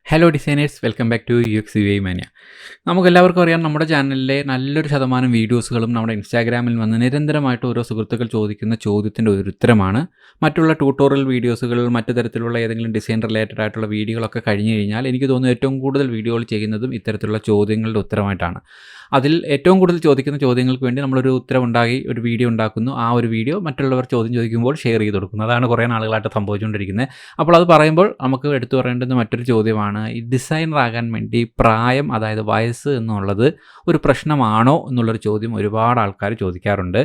Hello designers, welcome back to uxuimania. നമുക്കെല്ലാവർക്കും അറിയാം, നമ്മുടെ ചാനലിലെ നല്ലൊരു ശതമാനം വീഡിയോസുകളും നമ്മുടെ ഇൻസ്റ്റാഗ്രാമിൽ വന്ന് നിരന്തരമായിട്ട് ഓരോ സുഹൃത്തുക്കൾ ചോദിക്കുന്ന ചോദ്യത്തിൻ്റെ ഒരു ഉത്തരമാണ്. മറ്റുള്ള ട്യൂട്ടോറിയൽ വീഡിയോസുകൾ, മറ്റു തരത്തിലുള്ള ഏതെങ്കിലും ഡിസൈൻ റിലേറ്റഡ് ആയിട്ടുള്ള വീഡിയോകളൊക്കെ കഴിഞ്ഞ് കഴിഞ്ഞാൽ എനിക്ക് തോന്നുന്നു ഏറ്റവും കൂടുതൽ വീഡിയോകൾ ചെയ്യുന്നതും ഇത്തരത്തിലുള്ള ചോദ്യങ്ങളുടെ ഉത്തരമായിട്ടാണ്. അതിൽ ഏറ്റവും കൂടുതൽ ചോദിക്കുന്ന ചോദ്യങ്ങൾക്ക് വേണ്ടി നമ്മളൊരു ഉത്തരവുണ്ടാക്കി ഒരു വീഡിയോ ഉണ്ടാക്കുന്നു. ആ ഒരു വീഡിയോ മറ്റുള്ളവർ ചോദ്യം ചോദിക്കുമ്പോൾ ഷെയർ ചെയ്ത് കൊടുക്കുന്നു. അതാണ് കുറേ നാളുകളായിട്ട് സംഭവിച്ചുകൊണ്ടിരിക്കുന്നത്. അപ്പോൾ അത് പറയുമ്പോൾ നമുക്ക് എടുത്തു പറയേണ്ടുന്ന മറ്റൊരു ചോദ്യമാണ്, ഈ ഡിസൈനർ ആകാൻ വേണ്ടി പ്രായം, അതായത് വയസ്സ് എന്നുള്ളത് ഒരു പ്രശ്നമാണോ എന്നുള്ളൊരു ചോദ്യം ഒരുപാട് ആൾക്കാർ ചോദിക്കാറുണ്ട്.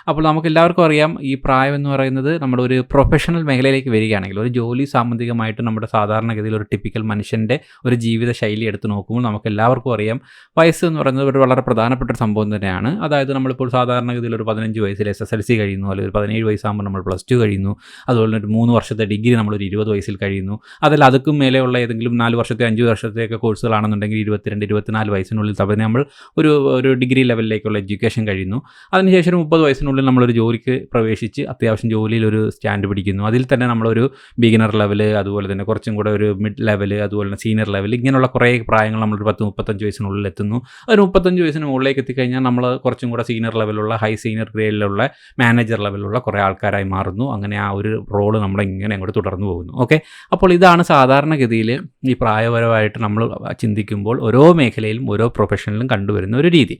അപ്പോൾ നമുക്കെല്ലാവർക്കും അറിയാം, ഈ പ്രായം എന്ന് പറയുന്നത് നമ്മുടെ ഒരു പ്രൊഫഷണൽ മേഖലയിലേക്ക് വരികയാണെങ്കിൽ, ഒരു ജോലി സാമ്പത്തികമായിട്ട് നമ്മുടെ സാധാരണഗതിയിൽ ഒരു ടിപ്പിക്കൽ മനുഷ്യൻ്റെ ഒരു ജീവിത ശൈലി എടുത്ത് നോക്കുമ്പോൾ നമുക്കെല്ലാവർക്കും അറിയാം, വയസ്സ് എന്ന് പറയുന്നത് ഒരു വളരെ പ്രധാനപ്പെട്ട ഒരു സംഭവം തന്നെയാണ്. അതായത് നമ്മളിപ്പോൾ സാധാരണഗതിയിൽ ഒരു 15 വയസ്സിൽ SSLC കഴിയുന്നു, അല്ലെങ്കിൽ ഒരു 17 വയസ്സാകുമ്പോൾ നമ്മൾ +2 കഴിയുന്നു. അതുപോലെ ഒരു 3 വർഷത്തെ ഡിഗ്രി നമ്മളൊരു 20 വയസ്സിൽ കഴിയുന്നു. അതിൽ അതുക്കും മേലെയുള്ള ഏതെങ്കിലും 4 വർഷത്തെ 5 വർഷത്തെയൊക്കെ കോഴ്സുകളാണെന്നുണ്ടെങ്കിൽ 22-24 വയസ്സിനുള്ളിൽ തന്നെ നമ്മൾ ഒരു ഡിഗ്രി ലെവലിലേക്കുള്ള എഡ്യൂക്കേഷൻ കഴിയുന്നു. അതിനുശേഷം ഒരു 30 വയസ്സിനുള്ളിൽ നമ്മളൊരു ജോലിക്ക് പ്രവേശിച്ച് അത്യാവശ്യം ജോലിയിൽ ഒരു സ്റ്റാൻഡ് പിടിക്കുന്നു. അതിൽ തന്നെ നമ്മളൊരു ബിഗിനർ ലെവൽ, അതുപോലെ തന്നെ കുറച്ചും കൂടെ ഒരു മിഡ് ലെവൽ, അതുപോലെ തന്നെ സീനിയർ ലെവൽ, ഇങ്ങനെയുള്ള കുറേ പ്രായങ്ങൾ നമ്മളൊരു 10-35 വയസ്സിനുള്ളിൽ എത്തുന്നു. ഒരു 35 വയസ്സിന് മുകളിലേക്ക് എത്തിക്കഴിഞ്ഞാൽ നമ്മൾ കുറച്ചും കൂടെ സീനിയർ ലെവലുള്ള, ഹൈ സീനിയർ ഗ്രേഡിലുള്ള, മാനേജർ ലെവലുള്ള കുറേ ആൾക്കാരായി മാറുന്നു. അങ്ങനെ ആ ഒരു റോള് നമ്മുടെ ഇങ്ങനെ അങ്ങോട്ട് തുടർന്നു പോകുന്നു. ഓക്കെ, അപ്പോൾ ഇതാണ് സാധാരണഗതിയിൽ ഈ പ്രായപരമായിട്ട് നമ്മൾ ചിന്തിക്കുമ്പോൾ ഓരോ മേഖലയിലും ഓരോ പ്രൊഫഷനിലും കണ്ടുവരുന്ന ഒരു രീതി.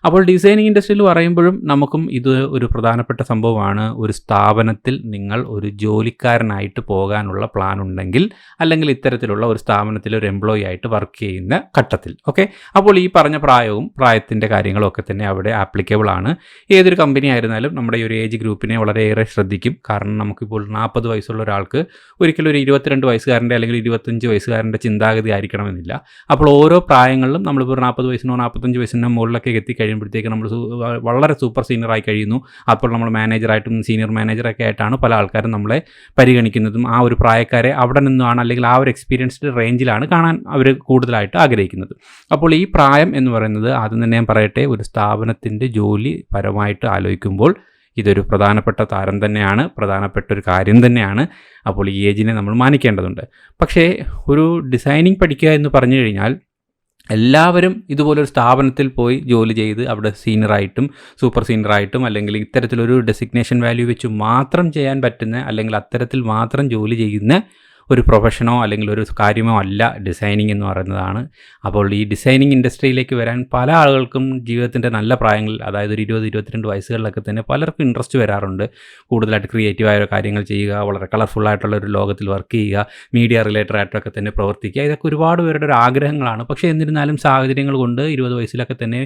അപ്പോൾ ഡിസൈനിങ് ഇൻഡസ്ട്രിയിൽ പറയുമ്പോഴും നമുക്കും ഇത് ഒരു പ്രധാനപ്പെട്ട സംഭവമാണ്. ഒരു സ്ഥാപനത്തിൽ നിങ്ങൾ ഒരു ജോലിക്കാരനായിട്ട് പോകാനുള്ള പ്ലാൻ ഉണ്ടെങ്കിൽ, അല്ലെങ്കിൽ ഇത്തരത്തിലുള്ള ഒരു സ്ഥാപനത്തിൽ ഒരു എംപ്ലോയി ആയിട്ട് വർക്ക് ചെയ്യുന്ന ഘട്ടത്തിൽ. ഓക്കെ, അപ്പോൾ ഈ പറഞ്ഞ പ്രായത്തിൻ്റെ കാര്യങ്ങളും ഒക്കെ തന്നെ അവിടെ ആപ്ലിക്കബിൾ ആണ്. ഏതൊരു കമ്പനി ആയിരുന്നാലും നമ്മുടെ ഈ ഒരു ഏജ് ഗ്രൂപ്പിനെ വളരെയേറെ ശ്രദ്ധിക്കും. കാരണം നമുക്കിപ്പോൾ 40 വയസ്സുള്ള ഒരാൾക്ക് ഒരിക്കലും ഒരു 22 വയസ്സുകാരൻ്റെ അല്ലെങ്കിൽ 25 വയസ്സുകാരൻ്റെ ചിന്താഗതി ആയിരിക്കണമെന്നില്ല. അപ്പോൾ ഓരോ പ്രായങ്ങളിലും നമ്മളിപ്പോൾ 40 വയസ്സിനോ 45 വയസ്സിനോ മുകളിലൊക്കെ എത്തിക്കഴിയുമ്പോഴത്തേക്ക് നമ്മൾ വളരെ സൂപ്പർ സീനിയറായി കഴിയുന്നു. അപ്പോൾ നമ്മൾ മാനേജറായിട്ടും സീനിയർ മാനേജറൊക്കെ ആയിട്ടാണ് പല ആൾക്കാരും നമ്മളെ പരിഗണിക്കുന്നതും. ആ ഒരു പ്രായക്കാരെ അവിടെ നിന്നാണ്, അല്ലെങ്കിൽ ആ ഒരു എക്സ്പീരിയൻസ്ഡ് റേഞ്ചിലാണ് കാണാൻ അവർ കൂടുതലായിട്ട് ആഗ്രഹിക്കുന്നത്. അപ്പോൾ ഈ പ്രായം എന്ന് പറയുന്നത്, ആദ്യം തന്നെ ഞാൻ പറയട്ടെ, ഒരു സ്ഥാപനത്തിൻ്റെ ജോലി പരമായിട്ട് ആലോചിക്കുമ്പോൾ ഇതൊരു പ്രധാനപ്പെട്ട താരം തന്നെയാണ്, പ്രധാനപ്പെട്ട ഒരു കാര്യം തന്നെയാണ്. അപ്പോൾ ഈ ഏജിനെ നമ്മൾ മാനിക്കേണ്ടതുണ്ട്. പക്ഷേ ഒരു ഡിസൈനിങ് പഠിക്കുക എന്ന് പറഞ്ഞു കഴിഞ്ഞാൽ എല്ലാവരും ഇതുപോലൊരു സ്ഥാപനത്തിൽ പോയി ജോലി ചെയ്ത് അവിടെ സീനിയറായിട്ടും സൂപ്പർ സീനിയറായിട്ടും, അല്ലെങ്കിൽ ഇത്തരത്തിലൊരു ഡെസിഗ്നേഷൻ വാല്യൂ വെച്ച് മാത്രം ചെയ്യാൻ പറ്റുന്ന, അല്ലെങ്കിൽ അത്തരത്തിൽ മാത്രം ജോലി ചെയ്യുന്ന ഒരു പ്രൊഫഷനോ അല്ലെങ്കിൽ ഒരു കാര്യമോ അല്ല ഡിസൈനിങ് എന്ന് പറയുന്നതാണ്. അപ്പോൾ ഈ ഡിസൈനിങ് ഇൻഡസ്ട്രിയിലേക്ക് വരാൻ പല ആളുകൾക്കും ജീവിതത്തിൻ്റെ നല്ല പ്രായങ്ങളിൽ, അതായത് ഒരു 20-22 വയസ്സുകളിലൊക്കെ തന്നെ പലർക്കും ഇൻട്രസ്റ്റ് വരാറുണ്ട്. കൂടുതലായിട്ട് ക്രിയേറ്റീവായ കാര്യങ്ങൾ ചെയ്യുക, വളരെ കളർഫുള്ളായിട്ടുള്ള ഒരു ലോകത്തിൽ വർക്ക് ചെയ്യുക, മീഡിയ റിലേറ്റഡ് ആയിട്ടൊക്കെ തന്നെ പ്രവർത്തിക്കുക, ഇതൊക്കെ ഒരുപാട് പേരുടെ ഒരു ആഗ്രഹങ്ങളാണ്. പക്ഷേ എന്നിരുന്നാലും സാഹചര്യങ്ങൾ കൊണ്ട് 20 വയസ്സിലൊക്കെ തന്നെ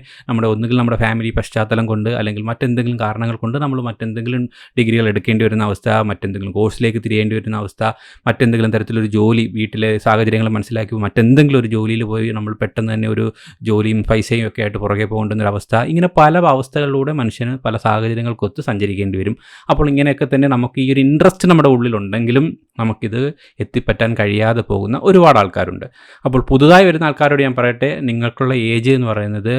ഒന്നുകിൽ നമ്മുടെ ഫാമിലി പശ്ചാത്തലം കൊണ്ട്, അല്ലെങ്കിൽ മറ്റെന്തെങ്കിലും കാരണങ്ങൾ കൊണ്ട് നമ്മൾ മറ്റെന്തെങ്കിലും ഡിഗ്രികൾ എടുക്കേണ്ടി വരുന്ന അവസ്ഥ, മറ്റെന്തെങ്കിലും കോഴ്സിലേക്ക് തിരിയേണ്ടി വരുന്ന അവസ്ഥ, മറ്റെന്തെങ്കിലും തരത്തിലൊരു ജോലി, വീട്ടിലെ സാഹചര്യങ്ങൾ മനസ്സിലാക്കി മറ്റെന്തെങ്കിലും ഒരു ജോലിയിൽ പോയി നമ്മൾ പെട്ടെന്ന് തന്നെ ഒരു ജോലിയും പൈസയും ഒക്കെ ആയിട്ട് പുറകെ പോകേണ്ടുന്നൊരവസ്ഥ, ഇങ്ങനെ പല അവസ്ഥകളിലൂടെ മനുഷ്യന് പല സാഹചര്യങ്ങൾക്കൊത്ത് സഞ്ചരിക്കേണ്ടി വരും. അപ്പോൾ ഇങ്ങനെയൊക്കെ തന്നെ നമുക്ക് ഈ ഒരു ഇൻട്രസ്റ്റ് നമ്മുടെ ഉള്ളിലുണ്ടെങ്കിലും നമുക്കിത് എത്തിപ്പറ്റാൻ കഴിയാതെ പോകുന്ന ഒരുപാട് ആൾക്കാരുണ്ട്. അപ്പോൾ പുതുതായി വരുന്ന ആൾക്കാരോട് ഞാൻ പറയട്ടെ, നിങ്ങൾക്കുള്ള ഏജ് എന്ന് പറയുന്നത്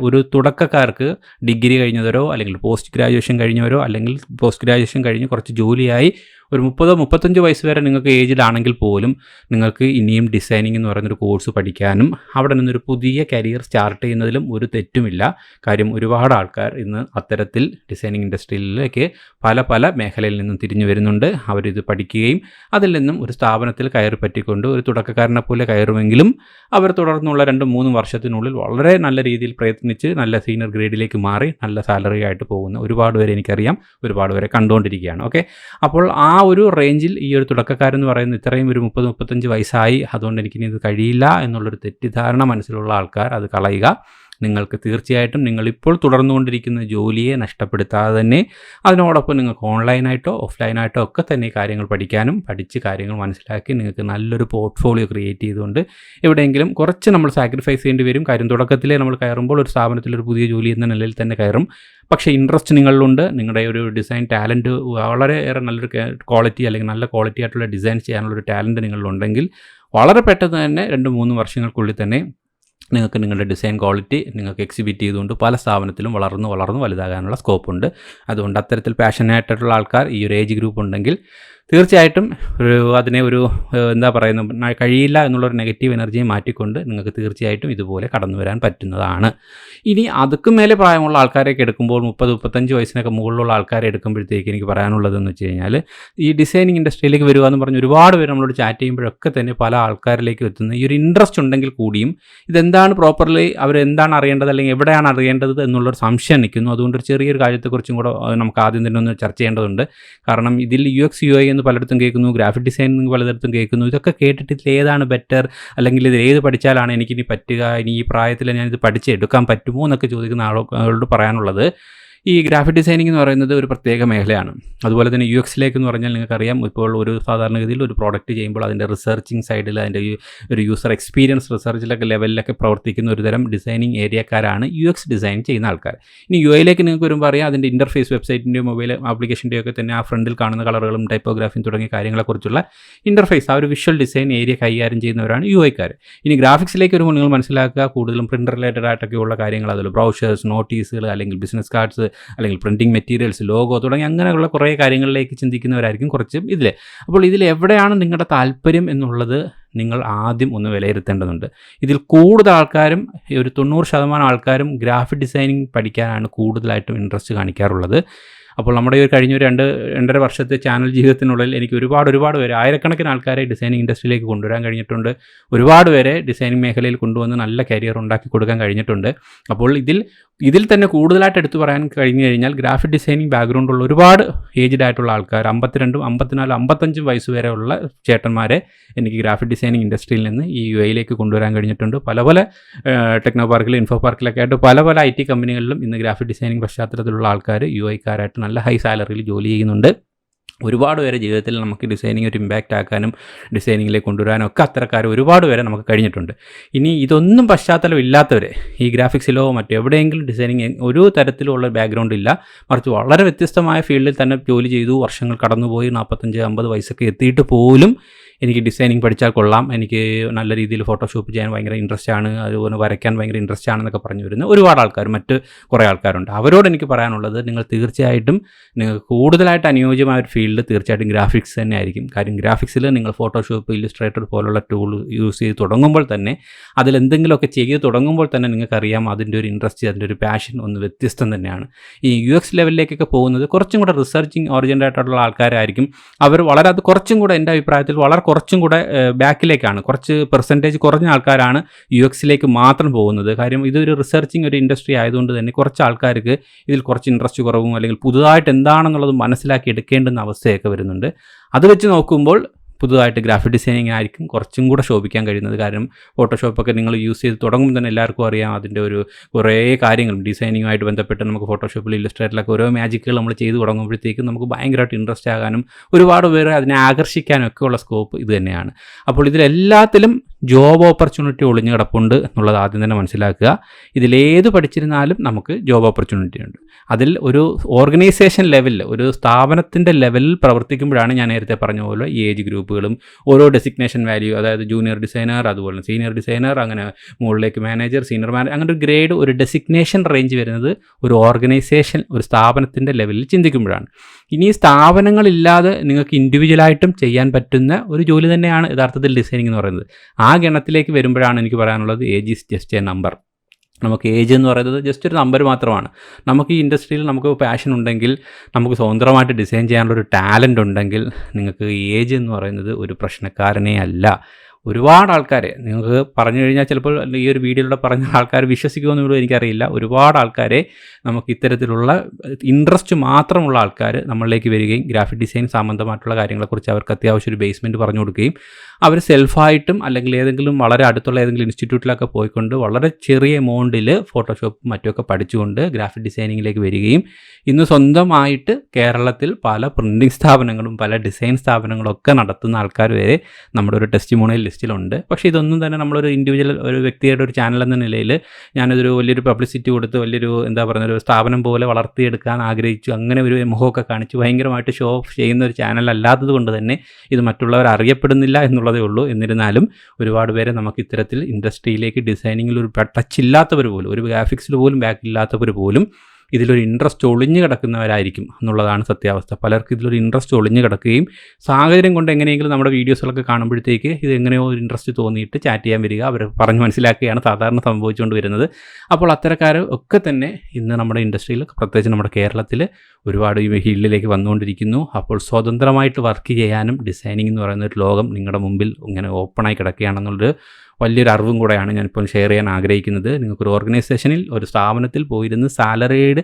ഒരു തുടക്കക്കാർക്ക് ഡിഗ്രി കഴിഞ്ഞവരോ, അല്ലെങ്കിൽ പോസ്റ്റ് ഗ്രാജുവേഷൻ കഴിഞ്ഞവരോ, അല്ലെങ്കിൽ പോസ്റ്റ് ഗ്രാജുവേഷൻ കഴിഞ്ഞ് കുറച്ച് ജോലിയായി ഒരു 30-35 വയസ്സ് വരെ നിങ്ങൾക്ക് ഏജിലാണെങ്കിൽ പോലും നിങ്ങൾക്ക് ഇനിയും ഡിസൈനിങ് എന്ന് പറയുന്നൊരു കോഴ്സ് പഠിക്കാനും അവിടെ നിന്നൊരു പുതിയ കരിയർ സ്റ്റാർട്ട് ചെയ്യുന്നതിലും ഒരു തെറ്റുമില്ല. കാര്യം ഒരുപാട് ആൾക്കാർ ഇന്ന് അത്തരത്തിൽ ഡിസൈനിങ് ഇൻഡസ്ട്രിയിലേക്ക് പല മേഖലയിൽ നിന്നും തിരിഞ്ഞു വരുന്നുണ്ട്. അവരിത് പഠിക്കുകയും അതിൽ നിന്നും ഒരു സ്ഥാപനത്തിൽ കയറി പറ്റിക്കൊണ്ട് ഒരു തുടക്കക്കാരനെ പോലെ കയറുമെങ്കിലും അവർ തുടർന്നുള്ള 2-3 വർഷത്തിനുള്ളിൽ വളരെ നല്ല രീതിയിൽ പ്രയത്നിച്ച് നല്ല സീനിയർ ഗ്രേഡിലേക്ക് മാറി നല്ല സാലറി ആയിട്ട് പോകുന്ന ഒരുപാട് പേരെ എനിക്കറിയാം, ഒരുപാട് പേരെ കണ്ടുകൊണ്ടിരിക്കുകയാണ്. ഓക്കെ, അപ്പോൾ ആ ഒരു റേഞ്ചിൽ ഈ ഒരു തുടക്കക്കാരെന്ന് പറയുന്നത് ഇത്രയും ഒരു 30-35 വയസ്സായി, അതുകൊണ്ട് എനിക്കിനി ഇത് കഴിയില്ല എന്നുള്ളൊരു തെറ്റിദ്ധാരണ മനസ്സിലുള്ള ആൾക്കാർ അത് കളയുക. നിങ്ങൾക്ക് തീർച്ചയായിട്ടും നിങ്ങളിപ്പോൾ തുടർന്നുകൊണ്ടിരിക്കുന്ന ജോലിയെ നഷ്ടപ്പെടുത്താതെ തന്നെ അതിനോടൊപ്പം നിങ്ങൾക്ക് ഓൺലൈനായിട്ടോ ഓഫ്ലൈനായിട്ടോ ഒക്കെ തന്നെ കാര്യങ്ങൾ പഠിക്കാനും, പഠിച്ച് കാര്യങ്ങൾ മനസ്സിലാക്കി നിങ്ങൾക്ക് നല്ലൊരു പോർട്ട്ഫോളിയോ ക്രിയേറ്റ് ചെയ്തുകൊണ്ട് എവിടെയെങ്കിലും കുറച്ച് നമ്മൾ സാക്രിഫൈസ് ചെയ്യേണ്ടി വരും. കാര്യം തുടക്കത്തിലേ നമ്മൾ കയറുമ്പോൾ ഒരു സ്ഥാപനത്തിലൊരു പുതിയ ജോലി എന്ന നിലയിൽ തന്നെ കയറും. പക്ഷേ ഇൻട്രസ്റ്റ് നിങ്ങളിലുണ്ട്, നിങ്ങളുടെ ഒരു ഡിസൈൻ ടാലൻറ്റ് വളരെയേറെ നല്ലൊരു ക്വാളിറ്റി, അല്ലെങ്കിൽ നല്ല ക്വാളിറ്റി ആയിട്ടുള്ള ഡിസൈൻ ചെയ്യാനുള്ളൊരു ടാലൻറ്റ് നിങ്ങളിലുണ്ടെങ്കിൽ വളരെ പെട്ടെന്ന് തന്നെ 2-3 വർഷങ്ങൾക്കുള്ളിൽ തന്നെ നിങ്ങൾക്ക് നിങ്ങളുടെ ഡിസൈൻ ക്വാളിറ്റി നിങ്ങൾക്ക് എക്സിബിറ്റ് ചെയ്തുകൊണ്ട് പല സ്ഥാപനത്തിലും വളർന്ന് വലുതാകാനുള്ള സ്കോപ്പുണ്ട്. അതുകൊണ്ട് അത്തരത്തിൽ പാഷനേറ്റായിട്ടുള്ള ആൾക്കാർ ഈ ഒരു ഏജ് ഗ്രൂപ്പ് ഉണ്ടെങ്കിൽ തീർച്ചയായിട്ടും അതിനെ എന്താ പറയുന്നത്, കഴിയില്ല എന്നുള്ളൊരു നെഗറ്റീവ് എനർജിയെ മാറ്റിക്കൊണ്ട് നിങ്ങൾക്ക് തീർച്ചയായിട്ടും ഇതുപോലെ കടന്നു വരാൻ പറ്റുന്നതാണ്. ഇനി അതുക്കും മേലെ പ്രായമുള്ള ആൾക്കാരെയൊക്കെ എടുക്കുമ്പോൾ 30-35 വയസ്സിനൊക്കെ മുകളിലുള്ള ആൾക്കാരെ എടുക്കുമ്പോഴത്തേക്ക് എനിക്ക് പറയാനുള്ളതെന്ന് വെച്ച് കഴിഞ്ഞാൽ, ഈ ഡിസൈനിങ് ഇൻഡസ്ട്രിയിലേക്ക് വരിക എന്ന് പറഞ്ഞ് ഒരുപാട് പേര് നമ്മളോട് ചാറ്റ് ചെയ്യുമ്പോഴൊക്കെ തന്നെ പല ആൾക്കാരിലേക്ക് എത്തുന്ന ഈ ഒരു ഇൻട്രസ്റ്റ് ഉണ്ടെങ്കിൽ കൂടിയും ഇതെന്താണ് പ്രോപ്പർലി അവരെന്താണ് അറിയേണ്ടത് അല്ലെങ്കിൽ എവിടെയാണ് അറിയേണ്ടത് എന്നുള്ളൊരു സംശയം നിൽക്കുന്നു. അതുകൊണ്ട് ഒരു ചെറിയൊരു കാര്യത്തെക്കുറിച്ചും കൂടെ നമുക്ക് ആദ്യം തന്നെ ഒന്ന് ചർച്ച ചെയ്യേണ്ടതുണ്ട്. കാരണം ഇതിൽ UX UI എന്ന് പലയിടത്തും കേൾക്കുന്നു, ഗ്രാഫിക് ഡിസൈൻ പലയിടത്തും കേൾക്കുന്നു. ഇതൊക്കെ കേട്ടിട്ട് ഇതിൽ ഏതാണ് ബെറ്റർ, അല്ലെങ്കിൽ ഇത് ഏത് പഠിച്ചാലാണ് എനിക്കിനി പറ്റുക, ഇനി ഈ പ്രായത്തിൽ ഞാനിത് പഠിച്ചെടുക്കാൻ പറ്റുമോ എന്നൊക്കെ ചോദിക്കുന്ന ആളോട് പറയാനുള്ളത്, ഈ ഗ്രാഫിക് ഡിസൈനിങ് എന്ന് പറയുന്നത് ഒരു പ്രത്യേക മേഖലയാണ്. അതുപോലെ തന്നെ UXലേക്ക് എന്ന് പറഞ്ഞാൽ നിങ്ങൾക്കറിയാം, ഇപ്പോൾ ഒരു സാധാരണഗതിയിൽ ഒരു പ്രോഡക്റ്റ് ചെയ്യുമ്പോൾ അതിൻ്റെ റിസർച്ചിങ് സൈഡിൽ, അതിൻ്റെ ഒരു യൂസർ എക്സ്പീരിയൻസ് റിസർച്ചിലൊക്കെ ലെവലിലൊക്കെ പ്രവർത്തിക്കുന്ന ഒരു തരം ഡിസൈനിങ് ഏരിയക്കാരാണ് UX ഡിസൈൻ ചെയ്യുന്ന ആൾക്കാർ. ഇനി UIയിലേക്ക് നിങ്ങൾക്ക് വരുമ്പോൾ അറിയാം, അതിൻ്റെ ഇൻ്റർഫേസ് വെബ്സൈറ്റിൻ്റെയോ മൊബൈൽ ആപ്ലിക്കേഷൻ്റെയോ ഒക്കെ തന്നെ ആ ഫ്രണ്ടിൽ കാണുന്ന കളറുകളും ടൈപ്പോഗ്രാഫിയും തുടങ്ങിയ കാര്യങ്ങളെക്കുറിച്ചുള്ള ഇൻ്റർഫേസ്, ആ ഒരു വിഷ്വൽ ഡിസൈൻ ഏരിയ കൈകാര്യം ചെയ്യുന്നവരാണ് UIക്കാർ. ഇനി ഗ്രാഫിക്സിലേക്ക് വരുമ്പോൾ നിങ്ങൾ മനസ്സിലാക്കുക, കൂടുതലും പ്രിൻ്റർ റിലേറ്റഡ് ആയിട്ടൊക്കെയുള്ള കാര്യങ്ങൾ, അതിൽ ബ്രൗഷേഴ്സ്, നോട്ടീസുകൾ, അല്ലെങ്കിൽ ബിസിനസ് കാർഡ്സ്, അല്ലെങ്കിൽ പ്രിൻറ്റിംഗ് മെറ്റീരിയൽസ്, ലോഗോ തുടങ്ങി അങ്ങനെയുള്ള കുറേ കാര്യങ്ങളിലേക്ക് ചിന്തിക്കുന്നവരായിരിക്കും കുറച്ചും ഇതിൽ. അപ്പോൾ ഇതിൽ എവിടെയാണ് നിങ്ങളുടെ താല്പര്യം എന്നുള്ളത് നിങ്ങൾ ആദ്യം ഒന്ന് വിലയിരുത്തേണ്ടതുണ്ട്. ഇതിൽ കൂടുതൽ ആൾക്കാരും, ഒരു 90% ആൾക്കാരും ഗ്രാഫിക് ഡിസൈനിങ് പഠിക്കാനാണ് കൂടുതലായിട്ടും ഇൻട്രസ്റ്റ് കാണിക്കാറുള്ളത്. അപ്പോൾ നമ്മുടെ ഈ കഴിഞ്ഞ 2-2.5 വർഷത്തെ ചാനൽ ജീവിതത്തിനുള്ളിൽ എനിക്ക് ഒരുപാട് പേര്, ആയിരക്കണക്കിന് ആൾക്കാരെ ഡിസൈനിങ് ഇൻഡസ്ട്രിയിലേക്ക് കൊണ്ടുവരാൻ കഴിഞ്ഞിട്ടുണ്ട്. ഒരുപാട് പേരെ ഡിസൈനിങ് മേഖലയിൽ കൊണ്ടുവന്ന് നല്ല കരിയർ ഉണ്ടാക്കി കൊടുക്കാൻ കഴിഞ്ഞിട്ടുണ്ട്. അപ്പോൾ ഇതിൽ തന്നെ കൂടുതലായിട്ട് എടുത്തു പറയാൻ കഴിഞ്ഞു കഴിഞ്ഞാൽ, ഗ്രാഫിക് ഡിസൈനിങ് ബാക്ക്ഗ്രൗണ്ടുള്ള ഒരുപാട് ഏജ്ഡ് ആയിട്ടുള്ള ആൾക്കാർ, 52, 54, 55 വയസ്സ് വരെയുള്ള ചേട്ടന്മാരെ എനിക്ക് ഗ്രാഫിക് ഡിസൈനിങ് ഇൻഡസ്ട്രിയിൽ നിന്ന് ഈ UIയിലേക്ക് കൊണ്ടുവരാൻ കഴിഞ്ഞിട്ടുണ്ട്. പല ടെക്നോ പാർക്കിലും ഇൻഫോ പാർക്കിലൊക്കെ ആയിട്ട് പല IT കമ്പനികളിലും ഇന്ന് ഗ്രാഫിക് ഡിസൈനിങ് പശ്ചാത്തലത്തിലുള്ള ആൾക്കാർ UIക്കാരായിട്ട് നല്ല ഹൈ സാലറിയിൽ ജോലി ചെയ്യുന്നുണ്ട്. ഒരുപാട് പേരെ ജീവിതത്തിൽ നമുക്ക് ഡിസൈനിങ് ഒരു ഇമ്പാക്റ്റ് ആക്കാനും ഡിസൈനിങ്ങിലേക്ക് കൊണ്ടുവരാനും ഒക്കെ അത്തരക്കാർ ഒരുപാട് പേരെ നമുക്ക് കഴിഞ്ഞിട്ടുണ്ട്. ഇനി ഇതൊന്നും പശ്ചാത്തലം ഇല്ലാത്തവരെ, ഈ ഗ്രാഫിക്സിലോ മറ്റെവിടെയെങ്കിലും ഡിസൈനിങ് ഒരു തരത്തിലുള്ള ബാക്ക്ഗ്രൗണ്ട് ഇല്ല, മറിച്ച് വളരെ വ്യത്യസ്തമായ ഫീൽഡിൽ തന്നെ ജോലി ചെയ്തു, വർഷങ്ങൾ കടന്നുപോയി, 45-50 വയസ്സൊക്കെ എത്തിയിട്ട് പോലും എനിക്ക് ഡിസൈനിങ് പഠിച്ചാൽ കൊള്ളാം, എനിക്ക് നല്ല രീതിയിൽ ഫോട്ടോഷോപ്പ് ചെയ്യാൻ ഭയങ്കര ഇൻട്രസ്റ്റ് ആണ്, അതുപോലെ വരയ്ക്കാൻ ഭയങ്കര ഇൻട്രസ്റ്റ് ആണെന്നൊക്കെ പറഞ്ഞു വരുന്ന ഒരുപാട് ആൾക്കാർ, മറ്റ് കുറേ ആൾക്കാരുണ്ട്. അവരോട് എനിക്ക് പറയാനുള്ളത്, നിങ്ങൾ തീർച്ചയായിട്ടും നിങ്ങൾക്ക് കൂടുതലായിട്ട് അനുയോജ്യമായ ഒരു ഫീൽഡ് തീർച്ചയായിട്ടും ഗ്രാഫിക്സ് തന്നെ ആയിരിക്കും. കാര്യം ഗ്രാഫിക്സിൽ നിങ്ങൾ ഫോട്ടോഷോപ്പ്, ഇല്ലുസ്ട്രേറ്റർ പോലുള്ള ടൂൾ യൂസ് ചെയ്ത് തുടങ്ങുമ്പോൾ തന്നെ, അതിലെന്തെങ്കിലുമൊക്കെ ചെയ്ത് തുടങ്ങുമ്പോൾ തന്നെ നിങ്ങൾക്കറിയാം അതിൻ്റെ ഒരു ഇൻട്രസ്റ്റ്, അതിൻ്റെ ഒരു പാഷൻ ഒന്ന് വ്യത്യസ്തം തന്നെയാണ്. ഈ UX ലെവലിലേക്കൊക്കെ പോകുന്നത് കുറച്ചും കൂടെ റിസർച്ചിങ് ഓറിയൻറ്റഡ് ആയിട്ടുള്ള ആൾക്കാരായിരിക്കും. അവർ അത് കുറച്ചും കൂടെ, എൻ്റെ അഭിപ്രായത്തിൽ കുറച്ചും കൂടെ ബാക്കിലേക്കാണ്, കുറച്ച് പെർസെൻറ്റേജ് കുറഞ്ഞ ആൾക്കാരാണ് UXയിലേക്ക് മാത്രം പോകുന്നത്. കാര്യം ഇതൊരു റിസർച്ചിങ് ഒരു ഇൻഡസ്ട്രി ആയതുകൊണ്ട് തന്നെ കുറച്ച് ആൾക്കാർക്ക് ഇതിൽ കുറച്ച് ഇൻട്രസ്റ്റ് കുറവും, അല്ലെങ്കിൽ പുതുതായിട്ട് എന്താണെന്നുള്ളത് മനസ്സിലാക്കി എടുക്കേണ്ടുന്ന അവസ്ഥയൊക്കെ വരുന്നുണ്ട്. അത് വെച്ച് നോക്കുമ്പോൾ പുതുതായിട്ട് ഗ്രാഫിക് ഡിസൈനിങ് ആയിരിക്കും കുറച്ചും കൂടെ ശോഭിക്കാൻ കഴിയുന്നത്. കാരണം ഫോട്ടോഷോപ്പൊക്കെ നിങ്ങൾ യൂസ് ചെയ്ത് തുടങ്ങുമ്പോൾ തന്നെ എല്ലാവർക്കും അറിയാം, അതിൻ്റെ കുറേ കാര്യങ്ങളും ഡിസൈനിങ്ങുമായിട്ട് ബന്ധപ്പെട്ട് നമുക്ക് ഫോട്ടോഷോപ്പിൽ, ഇല്ലസ്ട്രേറ്ററിലൊക്കെ ഓരോ മാജിക്കുകൾ നമ്മൾ ചെയ്ത് തുടങ്ങുമ്പോഴത്തേക്കും നമുക്ക് ഭയങ്കരമായിട്ട് ഇൻട്രസ്റ്റ് ആകാനും ഒരുപാട് പേര് അതിനെ ആകർഷിക്കാനും ഒക്കെ ഉള്ള സ്കോപ്പ് ഇത് തന്നെയാണ്. അപ്പോൾ ഇതിലെല്ലാത്തിലും ജോബ് ഓപ്പർച്യൂണിറ്റി ഒളിഞ്ഞു കിടപ്പുണ്ട് എന്നുള്ളത് ആദ്യം തന്നെ മനസ്സിലാക്കുക. ഇതിലേത് പഠിച്ചിരുന്നാലും നമുക്ക് ജോബ് ഓപ്പർച്യൂണിറ്റി ഉണ്ട്. അതിൽ ഒരു ഓർഗനൈസേഷൻ ലെവലിൽ, ഒരു സ്ഥാപനത്തിൻ്റെ ലെവലിൽ പ്രവർത്തിക്കുമ്പോഴാണ് ഞാൻ നേരത്തെ പറഞ്ഞ പോലെ ഈ ഏജ് ഗ്രൂപ്പുകളും ഓരോ ഡെസിഗ്നേഷൻ വാല്യൂ, അതായത് ജൂനിയർ ഡിസൈനർ, അതുപോലെ സീനിയർ ഡിസൈനർ, അങ്ങനെ മുകളിലേക്ക് മാനേജർ, സീനിയർ മാനേജർ, അങ്ങനെ ഒരു ഗ്രേഡ്, ഒരു ഡെസിഗ്നേഷൻ റേഞ്ച് വരുന്നത് ഒരു ഓർഗനൈസേഷൻ, ഒരു സ്ഥാപനത്തിൻ്റെ ലെവലിൽ ചിന്തിക്കുമ്പോഴാണ്. ഇനി സ്ഥാപനങ്ങളില്ലാതെ നിങ്ങൾക്ക് ഇൻഡിവിജ്വലായിട്ടും ചെയ്യാൻ പറ്റുന്ന ഒരു ജോലി തന്നെയാണ് യഥാർത്ഥത്തിൽ ഡിസൈനിങ് എന്ന് പറയുന്നത്. ആ ഗണത്തിലേക്ക് വരുമ്പോഴാണ് എനിക്ക് പറയാനുള്ളത്, age is just A number. നമുക്ക് ഏജ് എന്ന് പറയുന്നത് ജസ്റ്റ് ഒരു നമ്പർ മാത്രമാണ്. നമുക്ക് ഈ ഇൻഡസ്ട്രിയിൽ നമുക്ക് പാഷൻ ഉണ്ടെങ്കിൽ, നമുക്ക് സ്വതന്ത്രമായിട്ട് ഡിസൈൻ ചെയ്യാനുള്ളൊരു ടാലൻ്റ് ഉണ്ടെങ്കിൽ, നിങ്ങൾക്ക് ഏജ് എന്ന് പറയുന്നത് ഒരു പ്രശ്നക്കാരനേ അല്ല. ഒരുപാട് ആൾക്കാരെ നിങ്ങൾക്ക് പറഞ്ഞു കഴിഞ്ഞാൽ ചിലപ്പോൾ ഈ ഒരു വീഡിയോയിലൂടെ പറഞ്ഞ ആൾക്കാർ വിശ്വസിക്കുമെന്നുള്ളത് എനിക്കറിയില്ല. ഒരുപാട് ആൾക്കാരെ നമുക്ക് ഇത്തരത്തിലുള്ള ഇൻട്രസ്റ്റ് മാത്രമുള്ള ആൾക്കാർ നമ്മളിലേക്ക് വരികയും ഗ്രാഫിക് ഡിസൈൻ സംബന്ധമായിട്ടുള്ള കാര്യങ്ങളെക്കുറിച്ച് അവർക്ക് അത്യാവശ്യം ഒരു ബേസ്മെൻറ്റ് പറഞ്ഞു കൊടുക്കുകയും അവർ സെൽഫായിട്ടും അല്ലെങ്കിൽ ഏതെങ്കിലും വളരെ അടുത്തുള്ള ഏതെങ്കിലും ഇൻസ്റ്റിറ്റ്യൂട്ടിലൊക്കെ പോയിക്കൊണ്ട് വളരെ ചെറിയ എമൗണ്ടിൽ ഫോട്ടോഷോപ്പ് മറ്റുമൊക്കെ പഠിച്ചുകൊണ്ട് ഗ്രാഫിക് ഡിസൈനിങ്ങിലേക്ക് വരികയും ഇന്ന് സ്വന്തമായിട്ട് കേരളത്തിൽ പല പ്രിൻറ്റിംഗ് സ്ഥാപനങ്ങളും പല ഡിസൈൻ സ്ഥാപനങ്ങളും ഒക്കെ നടത്തുന്ന ആൾക്കാർ വരെ നമ്മുടെ ഒരു ടെസ്റ്റിമോണിയൽ ലിസ്റ്റിലുണ്ട്. പക്ഷേ ഇതൊന്നും തന്നെ നമ്മളൊരു ഇൻഡിവിജ്വൽ ഒരു വ്യക്തിയുടെ ഒരു ചാനൽ എന്ന നിലയിൽ ഞാനതൊരു വലിയൊരു പബ്ലിസിറ്റി കൊടുത്ത് വലിയൊരു എന്താ പറയുക ഒരു സ്ഥാപനം പോലെ വളർത്തിയെടുക്കാൻ ആഗ്രഹിച്ചു. അങ്ങനെ ഒരു മുഖമൊക്കെ കാണിച്ച് ഭയങ്കരമായിട്ട് ഷോ ഓഫ് ചെയ്യുന്ന ഒരു ചാനൽ അല്ലാത്തത് കൊണ്ട് തന്നെ ഇത് മറ്റുള്ളവർ അറിയപ്പെടുന്നില്ല എന്നുള്ളതേ ഉള്ളൂ. എന്നിരുന്നാലും ഒരുപാട് പേരെ നമുക്ക് ഇത്തരത്തിൽ ഇൻഡസ്ട്രിയിലേക്ക് ഡിസൈനിങ്ങിൽ ഒരു ടച്ച് ഇല്ലാത്തവർ പോലും, ഒരു ഗ്രാഫിക്സിൽ പോലും ബാക്ക് ഇല്ലാത്തവർ പോലും ഇതിലൊരു ഇൻട്രസ്റ്റ് ഒളിഞ്ഞു കിടക്കുന്നവരായിരിക്കും എന്നുള്ളതാണ് സത്യാവസ്ഥ. പലർക്കും ഇതിലൊരു ഇൻട്രസ്റ്റ് ഒളിഞ്ഞു കിടക്കുകയും സാഹചര്യം കൊണ്ട് എങ്ങനെയെങ്കിലും നമ്മുടെ വീഡിയോസുകളൊക്കെ കാണുമ്പോഴത്തേക്ക് ഇത് എങ്ങനെയോ ഒരു ഇൻട്രസ്റ്റ് തോന്നിയിട്ട് ചാറ്റ് ചെയ്യാൻ വരിക, അവർ പറഞ്ഞ് മനസ്സിലാക്കുകയാണ് സാധാരണ സംഭവിച്ചുകൊണ്ട് വരുന്നത്. അപ്പോൾ അത്തരക്കാർ ഒക്കെ തന്നെ ഇന്ന് നമ്മുടെ ഇൻഡസ്ട്രിയിൽ, പ്രത്യേകിച്ച് നമ്മുടെ കേരളത്തിൽ ഒരുപാട് ഈ ഫീൽഡിലേക്ക് വന്നുകൊണ്ടിരിക്കുന്നു. അപ്പോൾ സ്വതന്ത്രമായിട്ട് വർക്ക് ചെയ്യാനും ഡിസൈനിങ് എന്ന് പറയുന്ന ഒരു ലോകം നിങ്ങളുടെ മുമ്പിൽ ഇങ്ങനെ ഓപ്പണായി കിടക്കുകയാണെന്നുള്ളൊരു വലിയൊരു അറിവും കൂടെയാണ് ഞാനിപ്പോൾ ഷെയർ ചെയ്യാൻ ആഗ്രഹിക്കുന്നത്. നിങ്ങൾക്കൊരു ഓർഗനൈസേഷനിൽ, ഒരു സ്ഥാപനത്തിൽ പോയിരുന്ന് സാലറീഡ്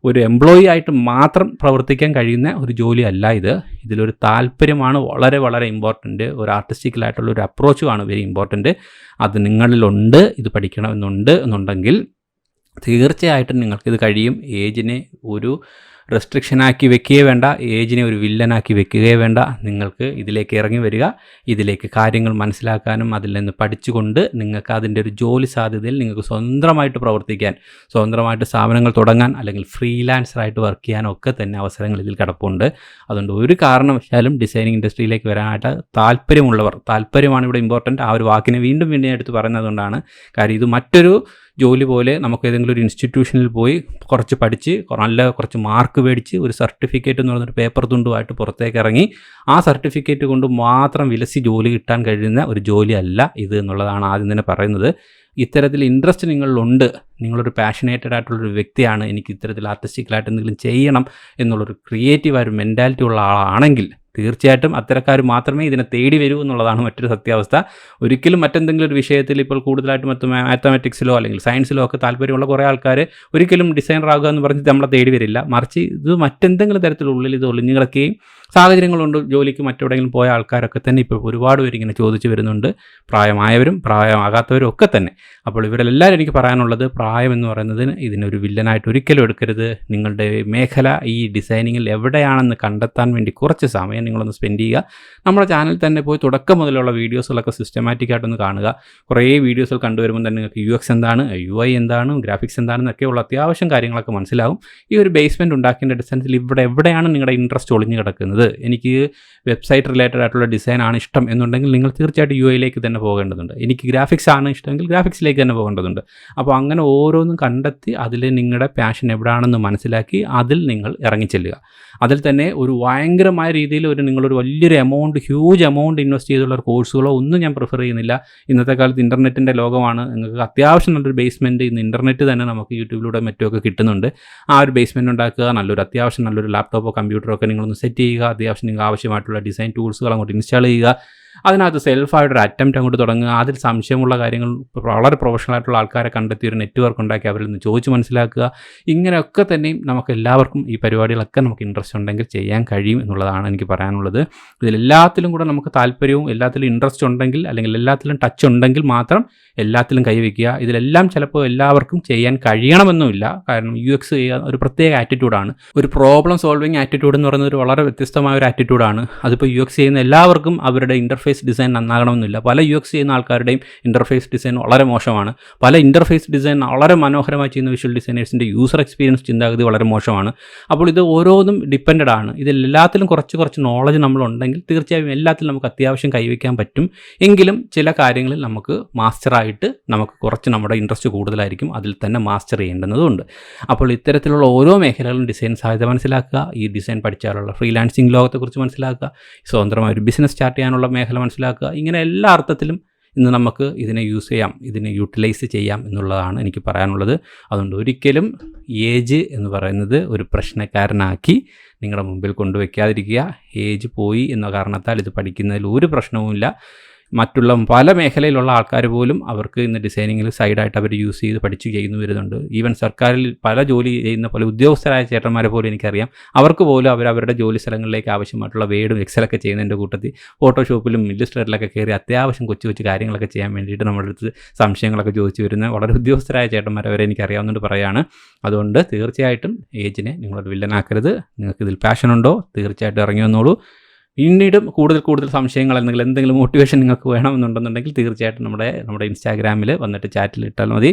ഒരു എംപ്ലോയി ആയിട്ട് മാത്രം പ്രവർത്തിക്കാൻ കഴിയുന്ന ഒരു ജോലി അല്ല ഇത്. ഇതിലൊരു താല്പര്യമാണ് വളരെ വളരെ ഇമ്പോർട്ടൻറ്റ്. ഒരു ആർട്ടിസ്റ്റിക്കലായിട്ടുള്ള ഒരു അപ്രോച്ചുമാണ് വെരി ഇമ്പോർട്ടൻറ്റ്. അത് നിങ്ങളിലുണ്ട്, ഇത് എന്നുണ്ടെങ്കിൽ തീർച്ചയായിട്ടും നിങ്ങൾക്കിത് കഴിയും. ഏജിനെ ഒരു റെസ്ട്രിക്ഷനാക്കി വെക്കുകയേ വേണ്ട, ഏജിനെ ഒരു വില്ലനാക്കി വെക്കുകയേ വേണ്ട. നിങ്ങൾക്ക് ഇതിലേക്ക് ഇറങ്ങി വരിക, ഇതിലേക്ക് കാര്യങ്ങൾ മനസ്സിലാക്കാനും അതിൽ നിന്ന് പഠിച്ചുകൊണ്ട് നിങ്ങൾക്ക് അതിൻ്റെ ഒരു ജോലി സാധ്യതയിൽ നിങ്ങൾക്ക് സ്വതന്ത്രമായിട്ട് പ്രവർത്തിക്കാൻ, സ്വതന്ത്രമായിട്ട് സ്ഥാപനങ്ങൾ തുടങ്ങാൻ, അല്ലെങ്കിൽ ഫ്രീലാൻസറായിട്ട് വർക്ക് ചെയ്യാനൊക്കെ തന്നെ അവസരങ്ങൾ ഇതിൽ കിടപ്പുണ്ട്. അതുകൊണ്ട് ഒരു കാരണവശാലും ഡിസൈനിങ് ഇൻഡസ്ട്രിയിലേക്ക് വരാനായിട്ട് താല്പര്യമുള്ളവർ, താല്പര്യമാണ് ഇവിടെ ഇമ്പോർട്ടൻറ്റ്. ആ ഒരു വാക്കിനെ വീണ്ടും വീണ്ടും എടുത്ത് പറയുന്നതുകൊണ്ടാണ്. കാര്യം ഇത് മറ്റൊരു ജോലി പോലെ നമുക്ക് ഏതെങ്കിലും ഒരു ഇൻസ്റ്റിറ്റ്യൂഷനിൽ പോയി കുറച്ച് പഠിച്ച് കുറച്ച് മാർക്ക് മേടിച്ച് ഒരു സർട്ടിഫിക്കറ്റ് എന്ന് പറയുന്നൊരു പേപ്പർ തുണ്ടുമായിട്ട് പുറത്തേക്ക് ഇറങ്ങി ആ സർട്ടിഫിക്കറ്റ് കൊണ്ട് മാത്രം വിലസി ജോലി കിട്ടാൻ കഴിയുന്ന ഒരു ജോലിയല്ല ഇത് എന്നുള്ളതാണ് ആദ്യം തന്നെ പറയുന്നത്. ഇത്തരത്തിൽ ഇൻട്രസ്റ്റ് നിങ്ങളിലുണ്ട്, നിങ്ങളൊരു പാഷനേറ്റഡ് ആയിട്ടുള്ളൊരു വ്യക്തിയാണ്, എനിക്ക് ഇത്തരത്തിൽ ആർട്ടിസ്റ്റിക്കലായിട്ട് എന്തെങ്കിലും ചെയ്യണം എന്നുള്ളൊരു ക്രിയേറ്റീവായ ഒരു മെൻറ്റാലിറ്റി ഉള്ള ആളാണെങ്കിൽ തീർച്ചയായിട്ടും അത്തരക്കാർ മാത്രമേ ഇതിനെ തേടി വരൂ എന്നുള്ളതാണ് മറ്റൊരു സത്യാവസ്ഥ. ഒരിക്കലും മറ്റെന്തെങ്കിലും ഒരു വിഷയത്തിൽ ഇപ്പോൾ കൂടുതലായിട്ട് മാത്തമാറ്റിക്സിലോ അല്ലെങ്കിൽ സയൻസിലോ ഒക്കെ താല്പര്യമുള്ള കുറേ ആൾക്കാർ ഒരിക്കലും ഡിസൈനർ ആകുക എന്ന് പറഞ്ഞിട്ട് നമ്മളെ തേടി വരില്ല. മറിച്ച് ഇത് മറ്റെന്തെങ്കിലും തരത്തിലുള്ളിൽ ഇത് ഒളിഞ്ഞു കിടക്കുകയും സാഹചര്യങ്ങളുണ്ട് ജോലിക്ക് മറ്റെവിടെയെങ്കിലും പോയ ആൾക്കാരൊക്കെ തന്നെ ഇപ്പോൾ ഒരുപാട് പേര് ഇങ്ങനെ ചോദിച്ചു വരുന്നുണ്ട്, പ്രായമായവരും പ്രായമാകാത്തവരും ഒക്കെ തന്നെ. അപ്പോൾ ഇവരെല്ലാവരും എനിക്ക് പറയാനുള്ളത്, പ്രായം എന്ന് പറയുന്നത് ഇതിനൊരു വില്ലനായിട്ട് ഒരിക്കലും എടുക്കരുത്. നിങ്ങളുടെ മേഖല ഈ ഡിസൈനിങ്ങിൽ എവിടെയാണെന്ന് കണ്ടെത്താൻ വേണ്ടി കുറച്ച് സമയം നിങ്ങളൊന്ന് സ്പെൻഡ് ചെയ്യുക. നമ്മുടെ ചാനൽ തന്നെ പോയി തുടക്കം മുതലുള്ള വീഡിയോസുകളൊക്കെ സിസ്റ്റമാറ്റിക്കായിട്ടൊന്ന് കാണുക. കുറേ വീഡിയോസുകൾ കണ്ടുവരുമ്പോൾ തന്നെ നിങ്ങൾക്ക് UX എന്താണ്, UI എന്താണ്, ഗ്രാഫിക്സ് എന്താണെന്നൊക്കെയുള്ള അത്യാവശ്യം കാര്യങ്ങളൊക്കെ മനസ്സിലാവും. ഈ ഒരു ബേസ്മെൻറ്റ് ഉണ്ടാക്കേണ്ട ഡിസൈൻസിൽ എവിടെയാണ് നിങ്ങളുടെ ഇൻട്രസ്റ്റ് ഒളിഞ്ഞു കിടക്കുന്നത്. എനിക്ക് വെബ്സൈറ്റ് റിലേറ്റഡ് ആയിട്ടുള്ള ഡിസൈൻ ആണ് ഇഷ്ടം എന്നുണ്ടെങ്കിൽ നിങ്ങൾ തീർച്ചയായിട്ടും UIയിലേക്ക് തന്നെ പോകേണ്ടതുണ്ട്. എനിക്ക് ഗ്രാഫിക്സ് ആണ് ഇഷ്ടമെങ്കിൽ ഗ്രാഫിക്സിലേക്ക് തന്നെ പോകേണ്ടതുണ്ട്. അപ്പോൾ അങ്ങനെ ഓരോന്നും കണ്ടെത്തി അതിൽ നിങ്ങളുടെ പാഷൻ എവിടെയാണെന്ന് മനസ്സിലാക്കി അതിൽ നിങ്ങൾ ഇറങ്ങിച്ചെല്ലുക. അതിൽ തന്നെ ഒരു ഭയങ്കരമായ രീതിയിൽ നിങ്ങളൊരു വലിയൊരു ഹ്യൂജ് എമൗണ്ട് ഇൻവെസ്റ്റ് ചെയ്തുള്ള കോഴ്സുകളോ ഒന്നും ഞാൻ പ്രിഫർ ചെയ്യുന്നില്ല. ഇന്നത്തെ കാലത്ത് ഇൻ്റർനെറ്റിൻ്റെ ലോകമാണ്. നിങ്ങൾക്ക് അത്യാവശ്യം നല്ലൊരു ബേസ്മെൻറ്റ് ഇന്ന് ഇൻ്റർനെറ്റ് തന്നെ നമുക്ക് യൂട്യൂബിലൂടെ മറ്റുമൊക്കെ കിട്ടുന്നുണ്ട്. ആ ഒരു ബേസ്മെൻറ്റ് ഉണ്ടാക്കുക, അത്യാവശ്യം നല്ലൊരു ലാപ്ടോപ്പോ കമ്പ്യൂട്ടറോ ഒക്കെ നിങ്ങളൊന്ന് സെറ്റ് ചെയ്യുക. അത്യാവശ്യം നിങ്ങൾക്ക് ആവശ്യമായിട്ടുള്ള ഡിസൈൻ ടൂൾസുകൾ അങ്ങോട്ട് ഇൻസ്റ്റാൾ ചെയ്യുക. അതിനകത്ത് സെൽഫായിട്ടൊരു അറ്റംപ്റ്റ് അങ്ങോട്ട് തുടങ്ങുക. അതിൽ സംശയമുള്ള കാര്യങ്ങൾ വളരെ പ്രൊഫഷണൽ ആയിട്ടുള്ള ആൾക്കാരെ കണ്ടെത്തി ഒരു നെറ്റ്വർക്ക് ഉണ്ടാക്കി അവരിൽ നിന്ന് ചോദിച്ച് മനസ്സിലാക്കുക. ഇങ്ങനെയൊക്കെ തന്നെയും നമുക്ക് എല്ലാവർക്കും ഈ പരിപാടികളൊക്കെ നമുക്ക് ഇൻട്രസ്റ്റ് ഉണ്ടെങ്കിൽ ചെയ്യാൻ കഴിയും എന്നുള്ളതാണ് എനിക്ക് പറയാനുള്ളത്. ഇതിലെല്ലാത്തിലും കൂടെ നമുക്ക് താല്പര്യവും എല്ലാത്തിലും ഇൻട്രസ്റ്റ് ഉണ്ടെങ്കിൽ അല്ലെങ്കിൽ എല്ലാത്തിലും ടച്ച് ഉണ്ടെങ്കിൽ മാത്രം എല്ലാത്തിലും കൈവയ്ക്കുക. ഇതിലെല്ലാം ചിലപ്പോൾ എല്ലാവർക്കും ചെയ്യാൻ കഴിയണമെന്നുമില്ല. കാരണം UX ഒരു പ്രത്യേക ആറ്റിറ്റ്യൂഡാണ്. ഒരു പ്രോബ്ലം സോൾവിങ് ആറ്റിറ്റ്യൂഡ് എന്ന് പറയുന്നത് ഒരു വളരെ വ്യത്യസ്തമായ ഒരു ആറ്റിറ്റ്യൂഡാണ്. അതിപ്പോൾ UX ചെയ്യുന്ന എല്ലാവർക്കും അവരുടെ ഇൻ്റർഫേസ് ഡിസൈൻ നന്നാകണമെന്നില്ല. പല UX ചെയ്യുന്ന ആൾക്കാരുടെയും ഇൻ്റർഫേസ് ഡിസൈൻ വളരെ മോശമാണ്. പല ഇൻ്റർഫേസ് ഡിസൈൻ വളരെ മനോഹരമായി ചെയ്യുന്ന വിഷ്വൽ ഡിസൈനേഴ്സിൻ്റെ യൂസർ എക്സ്പീരിയൻസ് ചിന്താഗതി വളരെ മോശമാണ്. അപ്പോൾ ഇത് ഓരോന്നും ഡിപ്പെൻഡഡ് ആണ്. ഇതിലെല്ലാത്തിലും കുറച്ച് നോളജ് നമ്മളുണ്ടെങ്കിൽ തീർച്ചയായും എല്ലാത്തിലും നമുക്ക് അത്യാവശ്യം കൈവയ്ക്കാൻ പറ്റും. എങ്കിലും ചില കാര്യങ്ങളിൽ നമുക്ക് മാസ്റ്ററായിട്ട് നമുക്ക് കുറച്ച് നമ്മുടെ ഇൻട്രസ്റ്റ് കൂടുതലായിരിക്കും, അതിൽ തന്നെ മാസ്റ്റർ ചെയ്യേണ്ടതുണ്ട്. അപ്പോൾ ഇത്തരത്തിലുള്ള ഓരോ മേഖലകളും ഡിസൈൻ സാധ്യത മനസ്സിലാക്കുക, ഈ ഡിസൈൻ പഠിച്ചാലുള്ള ഫ്രീലാൻസിങ് ലോകത്തെക്കുറിച്ച് മനസ്സിലാക്കുക, സ്വതന്ത്രമായ ഒരു ബിസിനസ് സ്റ്റാർട്ട് ചെയ്യാനുള്ള മേഖല മനസ്സിലാക്കുക. ഇങ്ങനെ എല്ലാ അർത്ഥത്തിലും ഇന്ന് നമുക്ക് ഇതിനെ യൂസ് ചെയ്യാം, ഇതിനെ യൂട്ടിലൈസ് ചെയ്യാം എന്നുള്ളതാണ് എനിക്ക് പറയാനുള്ളത്. അതുകൊണ്ട് ഒരിക്കലും ഏജ് എന്ന് പറയുന്നത് ഒരു പ്രശ്നക്കാരനാക്കി നിങ്ങളുടെ മുമ്പിൽ കൊണ്ടുവയ്ക്കാതിരിക്കുക. ഏജ് പോയി എന്ന കാരണത്താൽ ഇത് പഠിക്കുന്നതിൽ ഒരു പ്രശ്നവുമില്ല. മറ്റുള്ള പല മേഖലയിലുള്ള ആൾക്കാർ പോലും അവർക്ക് ഇന്ന് ഡിസൈനിങ്ങിൽ സൈഡായിട്ട് അവർ യൂസ് ചെയ്ത് പഠിച്ച് ചെയ്യുന്നു വരുന്നുണ്ട്. ഈവൻ സർക്കാരിൽ പല ജോലി ചെയ്യുന്ന പല ഉദ്യോഗസ്ഥരായ ചേട്ടന്മാരെ പോലും എനിക്കറിയാം. അവർക്ക് പോലും അവരവരുടെ ജോലി സ്ഥലങ്ങളിലേക്ക് ആവശ്യമായിട്ടുള്ള വേഡും എക്സലൊക്കെ ചെയ്യുന്നതിൻ്റെ കൂട്ടത്തിൽ ഫോട്ടോഷോപ്പിലും ഇല്ലസ്ട്രേറ്ററിലൊക്കെ കയറി അത്യാവശ്യം കൊച്ചു കാര്യങ്ങളൊക്കെ ചെയ്യാൻ വേണ്ടിയിട്ട് നമ്മുടെ അടുത്ത് സംശയങ്ങളൊക്കെ ചോദിച്ചു വരുന്ന വളരെ ഉദ്യോഗസ്ഥരായ ചേട്ടന്മാരെ വരെ എനിക്കറിയാവുന്നതുകൊണ്ട് പറയുകയാണ്. അതുകൊണ്ട് തീർച്ചയായിട്ടും ഏജിനെ നിങ്ങളൊരു വില്ലനാക്കരുത്. നിങ്ങൾക്ക് ഇതിൽ പാഷനുണ്ടോ തീർച്ചയായിട്ടും ഇറങ്ങി വന്നോളൂ. പിന്നീടും കൂടുതൽ സംശയങ്ങൾ എന്തെങ്കിലും മോട്ടിവേഷൻ നിങ്ങൾക്ക് വേണമെന്നുണ്ടെന്നുണ്ടെങ്കിൽ തീർച്ചയായിട്ടും നമ്മുടെ ഇൻസ്റ്റാഗ്രാമിൽ വന്നിട്ട് ചാറ്റിൽ ഇട്ടാൽ മതി.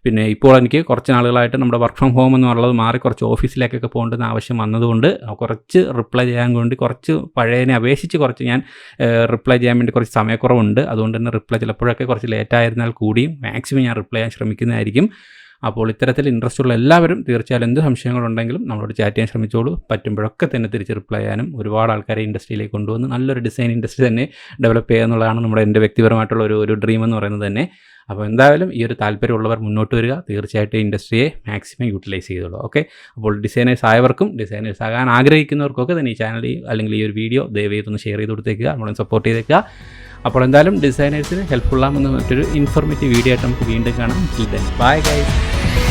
പിന്നെ ഇപ്പോൾ എനിക്ക് കുറച്ച് നാളുകളായിട്ട് നമ്മുടെ വർക്ക് ഫ്രം ഹോം എന്നുള്ളത് മാറി കുറച്ച് ഓഫീസിലേക്കൊക്കെ പോകേണ്ടുന്ന ആവശ്യം വന്നതുകൊണ്ട് കുറച്ച് റിപ്ലൈ ചെയ്യാൻ വേണ്ടി കുറച്ച് പഴയതിനെ അപേക്ഷിച്ച് കുറച്ച് ഞാൻ റിപ്ലൈ ചെയ്യാൻ വേണ്ടി കുറച്ച് സമയക്കുറവുണ്ട്. അതുകൊണ്ട് തന്നെ റിപ്ലൈ ചിലപ്പോഴൊക്കെ കുറച്ച് ലേറ്റായിരുന്നാൽ കൂടിയും മാക്സിമം ഞാൻ റിപ്ലൈ ചെയ്യാൻ ശ്രമിക്കുന്നതായിരിക്കും. അപ്പോൾ ഇത്തരത്തിൽ ഇൻട്രസ്റ്റ് ഉള്ള എല്ലാവരും തീർച്ചയായും എന്ത് സംശയങ്ങളുണ്ടെങ്കിലും നമ്മളോട് ചാറ്റ് ചെയ്യാൻ ശ്രമിച്ചോളൂ. പറ്റുമ്പോഴൊക്കെ തന്നെ തിരിച്ച് റിപ്ലൈ ചെയ്യാനും ഒരുപാട് ആൾക്കാരെ ഇൻഡസ്ട്രിയിലേക്ക് കൊണ്ടുവന്ന് നല്ലൊരു ഡിസൈൻ ഇൻഡസ്ട്രി തന്നെ ഡെവലപ്പ് ചെയ്യുക എന്നുള്ളതാണ് എൻ്റെ വ്യക്തിപരമായിട്ടുള്ള ഒരു ഡ്രീം എന്ന് പറയുന്നത് തന്നെ. അപ്പോൾ എന്തായാലും ഈ ഒരു താല്പര്യമുള്ളവർ മുന്നോട്ട് വരിക. തീർച്ചയായിട്ടും ഇൻഡസ്ട്രിയെ മാക്സിമം യൂട്ടിലൈസ് ചെയ്തോളൂ. ഓക്കെ, അപ്പോൾ ഡിസൈനേഴ്സ് ആയവർക്കും ഡിസൈനേഴ്സ് ആകാൻ ആഗ്രഹിക്കുന്നവർക്കൊക്കെ തന്നെ ഈ ചാനൽ അല്ലെങ്കിൽ ഈ ഒരു വീഡിയോ ദയവേതൊന്ന് ഷെയർ ചെയ്ത് കൊടുത്തേക്കുക, നമ്മളെ സപ്പോർട്ട് ചെയ്തേക്കുക. അപ്പോൾ എന്തായാലും ഡിസൈനേഴ്സിന് ഹെൽപ്ഫുള്ളാമെന്ന് മറ്റൊരു ഇൻഫോർമേറ്റീവ് വീഡിയോ ആയിട്ട് നമുക്ക് വീണ്ടും കാണാം. Bye guys.